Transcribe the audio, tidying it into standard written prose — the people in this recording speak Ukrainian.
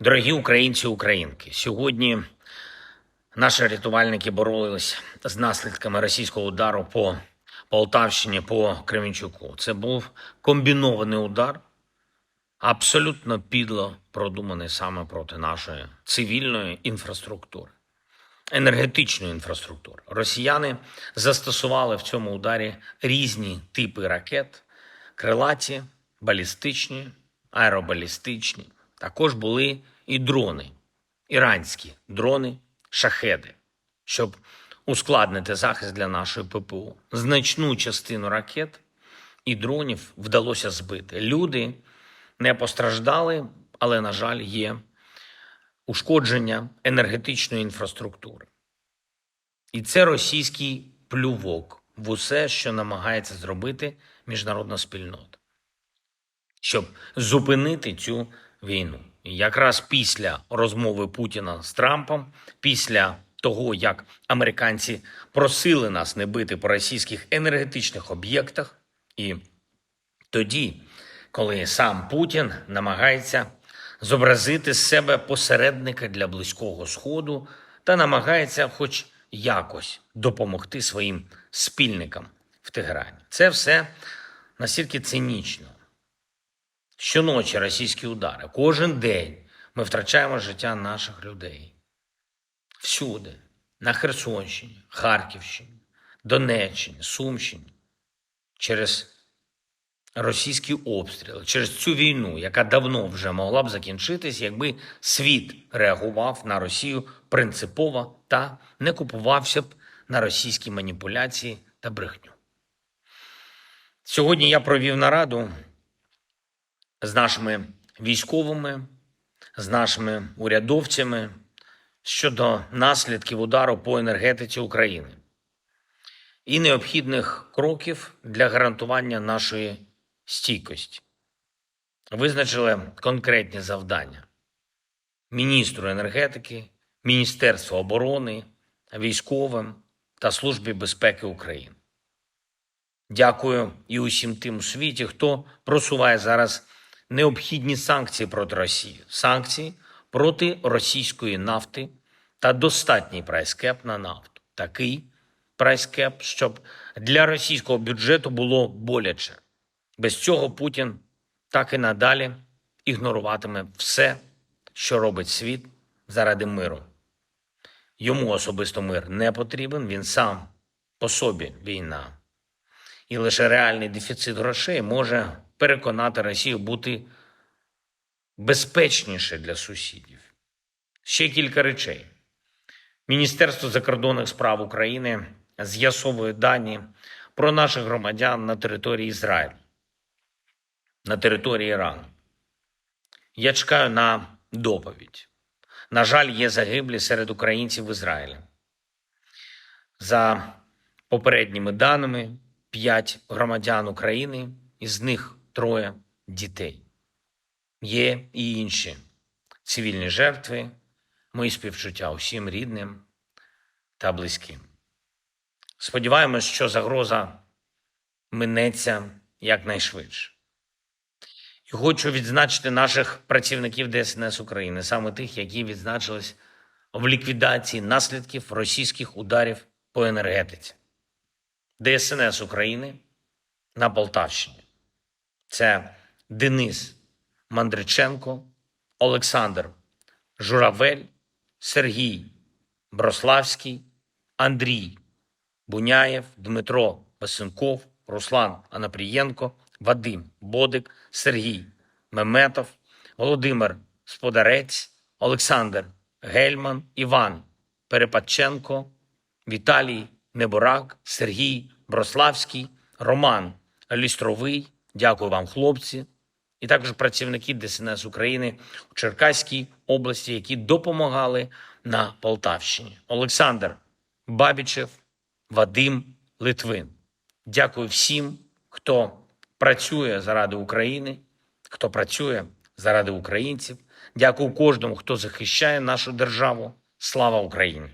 Дорогі українці і українки, сьогодні наші рятувальники боролись з наслідками російського удару по Полтавщині, по Кременчуку. Це був комбінований удар, абсолютно підло продуманий саме проти нашої цивільної інфраструктури, енергетичної інфраструктури. Росіяни застосували в цьому ударі різні типи ракет: крилаті, балістичні, аеробалістичні. Також були і дрони, іранські дрони, шахеди, щоб ускладнити захист для нашої ППО. Значну частину ракет і дронів вдалося збити. Люди не постраждали, але, на жаль, є ушкодження енергетичної інфраструктури. І це російський плювок в усе, що намагається зробити міжнародна спільнота, щоб зупинити цю війну. І якраз після розмови Путіна з Трампом, після того, як американці просили нас не бити по російських енергетичних об'єктах, і тоді, коли сам Путін намагається зобразити з себе посередника для Близького Сходу та намагається хоч якось допомогти своїм спільникам в Тегерані. Це все настільки цинічно. Щоночі російські удари. Кожен день ми втрачаємо життя наших людей. Всюди. На Херсонщині, Харківщині, Донеччині, Сумщині. Через російські обстріли, через цю війну, яка давно вже могла б закінчитись, якби світ реагував на Росію принципово та не купувався б на російські маніпуляції та брехню. Сьогодні я провів нараду з нашими військовими, з нашими урядовцями щодо наслідків удару по енергетиці України і необхідних кроків для гарантування нашої стійкості. Визначили конкретні завдання міністру енергетики, Міністерству оборони, військовим та Службі безпеки України. Дякую і усім тим у світі, хто просуває зараз необхідні санкції проти Росії. Санкції проти російської нафти та достатній прайскеп на нафту. Такий прайскеп, щоб для російського бюджету було боляче. Без цього Путін так і надалі ігноруватиме все, що робить світ заради миру. Йому особисто мир не потрібен, він сам по собі війна. І лише реальний дефіцит грошей може переконати Росію бути безпечніше для сусідів. Ще кілька речей. Міністерство закордонних справ України з'ясовує дані про наших громадян на території Ізраїлю, на території Ірану. Я чекаю на доповідь. На жаль, є загиблі серед українців в Ізраїлі. За попередніми даними, 5 громадян України, із них 3 дітей. Є і інші цивільні жертви. Мої співчуття усім рідним та близьким. Сподіваємось, що загроза минеться якнайшвидше. І хочу відзначити наших працівників ДСНС України, саме тих, які відзначились в ліквідації наслідків російських ударів по енергетиці. ДСНС України на Полтавщині. Це Денис Мандриченко, Олександр Журавель, Сергій Брославський, Андрій Буняєв, Дмитро Васенков, Руслан Анапрієнко, Вадим Бодик, Сергій Меметов, Володимир Сподарець, Олександр Гельман, Іван Перепадченко, Віталій Неборак, Сергій Брославський, Роман Лістровий. Дякую вам, хлопці. І також працівники ДСНС України у Черкаській області, які допомагали на Полтавщині. Олександр Бабічев, Вадим Литвин. Дякую всім, хто працює заради України, хто працює заради українців. Дякую кожному, хто захищає нашу державу. Слава Україні!